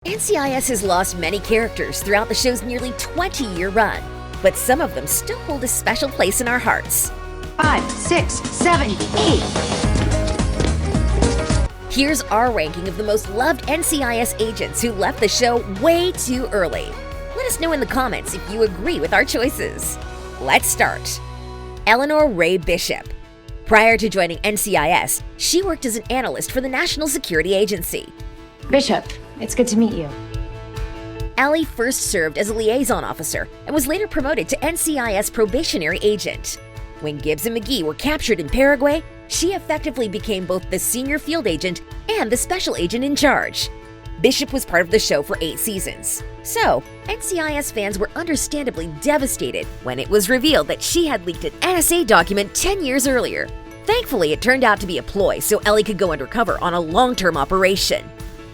NCIS has lost many characters throughout the show's nearly 20-year run, but some of them still hold a special place in our hearts. 5, 6, 7, 8. Here's our ranking of the most loved NCIS agents who left the show way too early. Let us know in the comments if you agree with our choices. Let's start. Eleanor Raye Bishop. Prior to joining NCIS, she worked as an analyst for the National Security Agency. Bishop, it's good to meet you. Ellie first served as a liaison officer and was later promoted to NCIS probationary agent. When Gibbs and McGee were captured in Paraguay, she effectively became both the senior field agent and the special agent in charge. Bishop was part of the show for 8 seasons. So, NCIS fans were understandably devastated when it was revealed that she had leaked an NSA document 10 years earlier. Thankfully, it turned out to be a ploy so Ellie could go undercover on a long-term operation.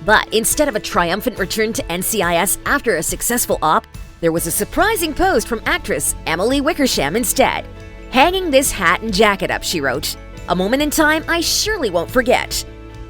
But instead of a triumphant return to NCIS after a successful op, there was a surprising post from actress Emily Wickersham instead. "Hanging this hat and jacket up," she wrote. "A moment in time I surely won't forget."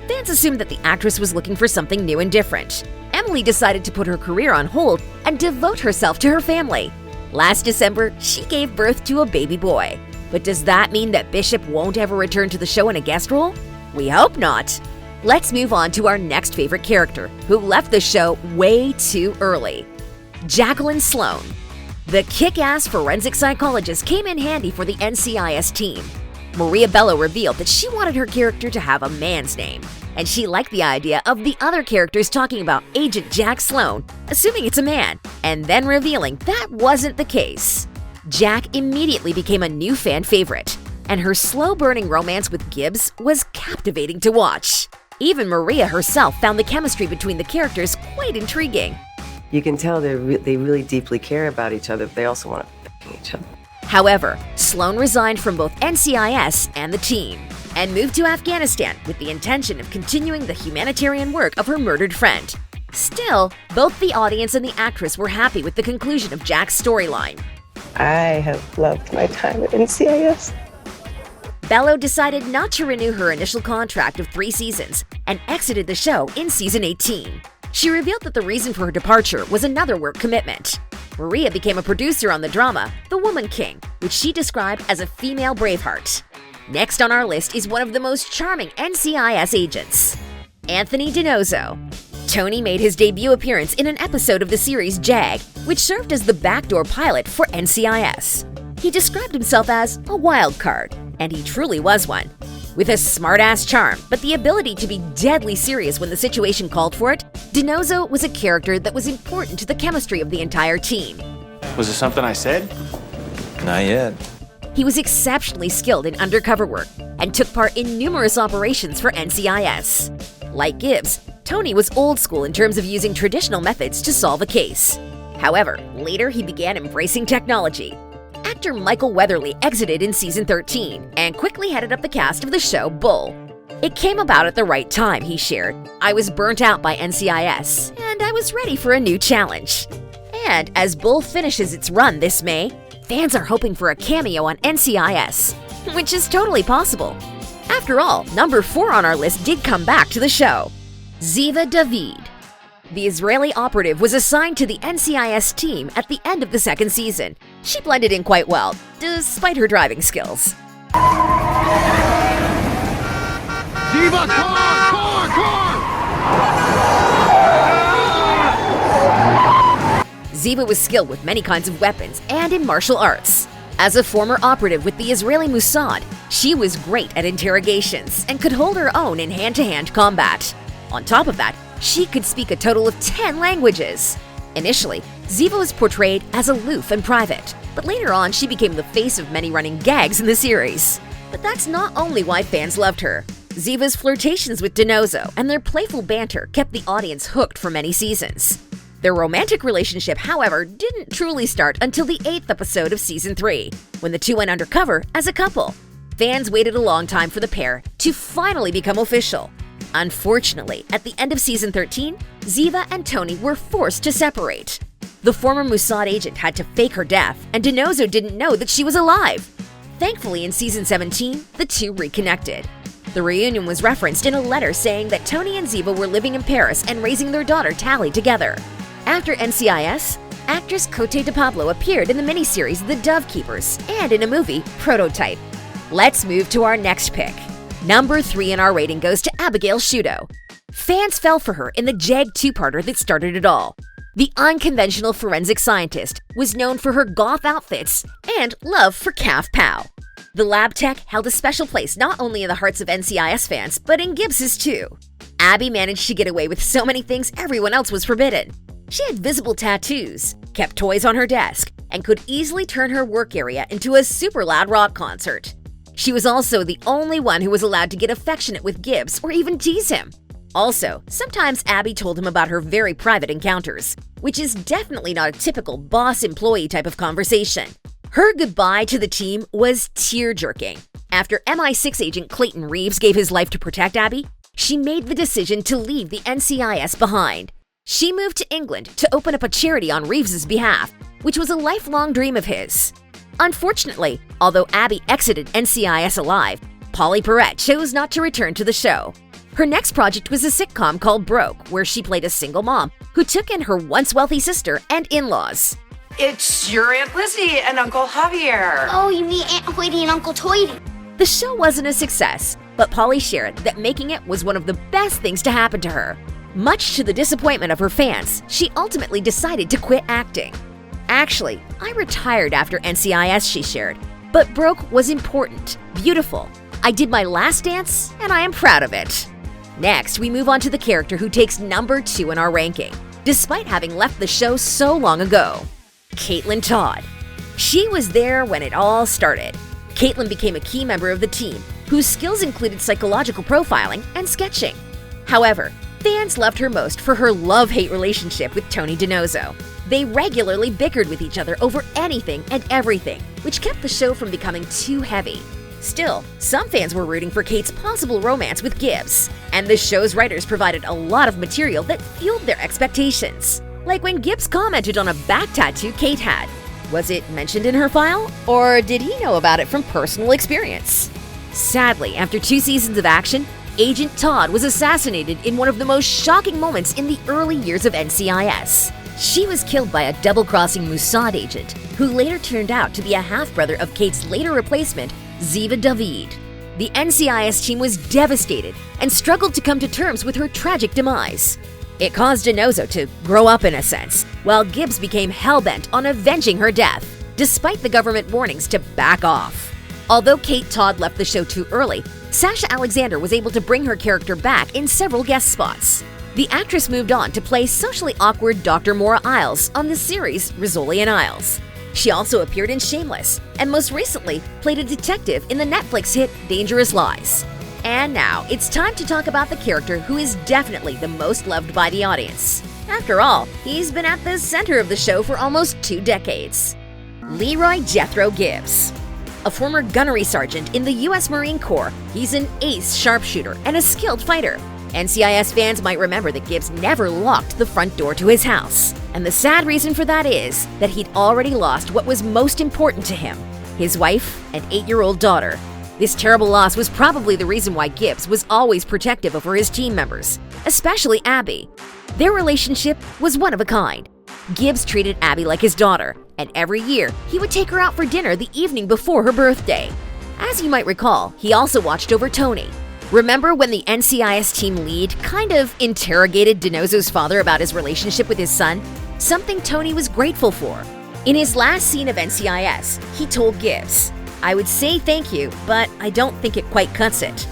Fans assumed that the actress was looking for something new and different. Emily decided to put her career on hold and devote herself to her family. Last December, she gave birth to a baby boy. But does that mean that Bishop won't ever return to the show in a guest role? We hope not. Let's move on to our next favorite character, who left the show way too early. Jacqueline Sloane. The kick-ass forensic psychologist came in handy for the NCIS team. Maria Bello revealed that she wanted her character to have a man's name, and she liked the idea of the other characters talking about Agent Jack Sloane, assuming it's a man, and then revealing that wasn't the case. Jack immediately became a new fan favorite, and her slow-burning romance with Gibbs was captivating to watch. Even Maria herself found the chemistry between the characters quite intriguing. You can tell they really deeply care about each other, but they also want to f*** each other. However, Sloane resigned from both NCIS and the team and moved to Afghanistan with the intention of continuing the humanitarian work of her murdered friend. Still, both the audience and the actress were happy with the conclusion of Jack's storyline. I have loved my time at NCIS. Bello decided not to renew her initial contract of 3 seasons and exited the show in season 18. She revealed that the reason for her departure was another work commitment. Maria became a producer on the drama The Woman King, which she described as a female Braveheart. Next on our list is one of the most charming NCIS agents, Anthony DiNozzo. Tony made his debut appearance in an episode of the series Jag, which served as the backdoor pilot for NCIS. He described himself as a wild card, and he truly was one. With a smart-ass charm, but the ability to be deadly serious when the situation called for it, DiNozzo was a character that was important to the chemistry of the entire team. Was it something I said? Not yet. He was exceptionally skilled in undercover work and took part in numerous operations for NCIS. Like Gibbs, Tony was old school in terms of using traditional methods to solve a case. However, later he began embracing technology. Actor Michael Weatherly exited in season 13 and quickly headed up the cast of the show Bull. "It came about at the right time," he shared. "I was burnt out by NCIS, and I was ready for a new challenge." And as Bull finishes its run this May, fans are hoping for a cameo on NCIS, which is totally possible. After all, number 4 on our list did come back to the show. Ziva David. The Israeli operative was assigned to the NCIS team at the end of the 2nd season. She blended in quite well, despite her driving skills. Ziva, car! Ziva was skilled with many kinds of weapons and in martial arts. As a former operative with the Israeli Mossad, she was great at interrogations and could hold her own in hand-to-hand combat. On top of that, she could speak a total of 10 languages. Initially, Ziva was portrayed as aloof and private, but later on she became the face of many running gags in the series. But that's not only why fans loved her. Ziva's flirtations with DiNozzo and their playful banter kept the audience hooked for many seasons. Their romantic relationship, however, didn't truly start until the 8th episode of season 3, when the two went undercover as a couple. Fans waited a long time for the pair to finally become official. Unfortunately, at the end of season 13, Ziva and Tony were forced to separate. The former Mossad agent had to fake her death, and DiNozzo didn't know that she was alive. Thankfully, in season 17, the two reconnected. The reunion was referenced in a letter saying that Tony and Ziva were living in Paris and raising their daughter Tally together. After NCIS, actress Cote de Pablo appeared in the miniseries The Dove Keepers and in a movie, Prototype. Let's move to our next pick. Number 3 in our rating goes to Abigail Sciuto. Fans fell for her in the JAG two-parter that started it all. The unconventional forensic scientist was known for her goth outfits and love for calf pow. The lab tech held a special place not only in the hearts of NCIS fans, but in Gibbs's too. Abby managed to get away with so many things everyone else was forbidden. She had visible tattoos, kept toys on her desk, and could easily turn her work area into a super loud rock concert. She was also the only one who was allowed to get affectionate with Gibbs or even tease him. Also, sometimes Abby told him about her very private encounters, which is definitely not a typical boss-employee type of conversation. Her goodbye to the team was tear-jerking. After MI6 agent Clayton Reeves gave his life to protect Abby, she made the decision to leave the NCIS behind. She moved to England to open up a charity on Reeves's behalf, which was a lifelong dream of his. Unfortunately, although Abby exited NCIS alive, Polly Perrette chose not to return to the show. Her next project was a sitcom called Broke, where she played a single mom who took in her once wealthy sister and in-laws. It's your Aunt Lizzie and Uncle Javier. Oh, you mean Aunt Hoity and Uncle Toity? The show wasn't a success, but Polly shared that making it was one of the best things to happen to her. Much to the disappointment of her fans, she ultimately decided to quit acting. Actually, I retired after NCIS, she shared, but Broke was important, beautiful. I did my last dance, and I am proud of it. Next, we move on to the character who takes number 2 in our ranking, despite having left the show so long ago. Caitlin Todd. She was there when it all started. Caitlin became a key member of the team, whose skills included psychological profiling and sketching. However, fans loved her most for her love-hate relationship with Tony DiNozzo. They regularly bickered with each other over anything and everything, which kept the show from becoming too heavy. Still, some fans were rooting for Kate's possible romance with Gibbs, and the show's writers provided a lot of material that fueled their expectations. Like when Gibbs commented on a back tattoo Kate had. Was it mentioned in her file, or did he know about it from personal experience? Sadly, after 2 seasons of action, Agent Todd was assassinated in one of the most shocking moments in the early years of NCIS. She was killed by a double-crossing Mossad agent, who later turned out to be a half-brother of Kate's later replacement, Ziva David. The NCIS team was devastated and struggled to come to terms with her tragic demise. It caused DiNozzo to grow up in a sense, while Gibbs became hell-bent on avenging her death, despite the government warnings to back off. Although Kate Todd left the show too early, Sasha Alexander was able to bring her character back in several guest spots. The actress moved on to play socially awkward Dr. Maura Isles on the series Rizzoli and Isles. She also appeared in Shameless, and most recently played a detective in the Netflix hit Dangerous Lies. And now, it's time to talk about the character who is definitely the most loved by the audience. After all, he's been at the center of the show for almost 2 decades. Leroy Jethro Gibbs. A former gunnery sergeant in the U.S. Marine Corps, he's an ace sharpshooter and a skilled fighter. NCIS fans might remember that Gibbs never locked the front door to his house. And the sad reason for that is that he'd already lost what was most important to him, his wife and 8-year-old daughter. This terrible loss was probably the reason why Gibbs was always protective over his team members, especially Abby. Their relationship was one of a kind. Gibbs treated Abby like his daughter, and every year he would take her out for dinner the evening before her birthday. As you might recall, he also watched over Tony. Remember when the NCIS team lead kind of interrogated DiNozzo's father about his relationship with his son? Something Tony was grateful for. In his last scene of NCIS, he told Gibbs, "I would say thank you, but I don't think it quite cuts it."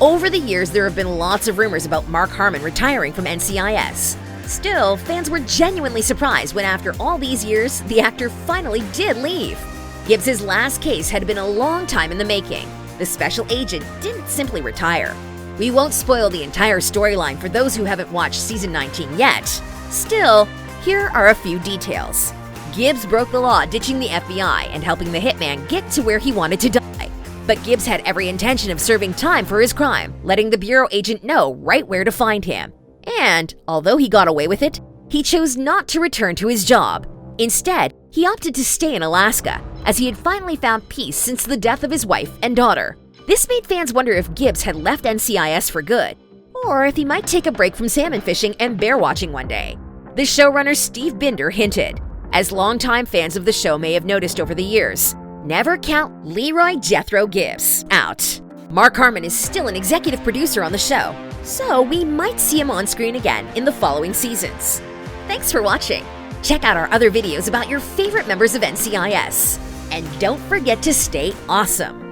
Over the years, there have been lots of rumors about Mark Harmon retiring from NCIS. Still, fans were genuinely surprised when after all these years, the actor finally did leave. Gibbs' last case had been a long time in the making. The special agent didn't simply retire. We won't spoil the entire storyline for those who haven't watched season 19 yet. Still, here are a few details. Gibbs broke the law, ditching the FBI and helping the hitman get to where he wanted to die. But Gibbs had every intention of serving time for his crime, letting the Bureau agent know right where to find him. And, although he got away with it, he chose not to return to his job. Instead, he opted to stay in Alaska, as he had finally found peace since the death of his wife and daughter. This made fans wonder if Gibbs had left NCIS for good, or if he might take a break from salmon fishing and bear watching one day. The showrunner Steve Binder hinted, as longtime fans of the show may have noticed over the years, never count Leroy Jethro Gibbs out. Mark Harmon is still an executive producer on the show, so we might see him on screen again in the following seasons. Thanks for watching. Check out our other videos about your favorite members of NCIS. And don't forget to stay awesome.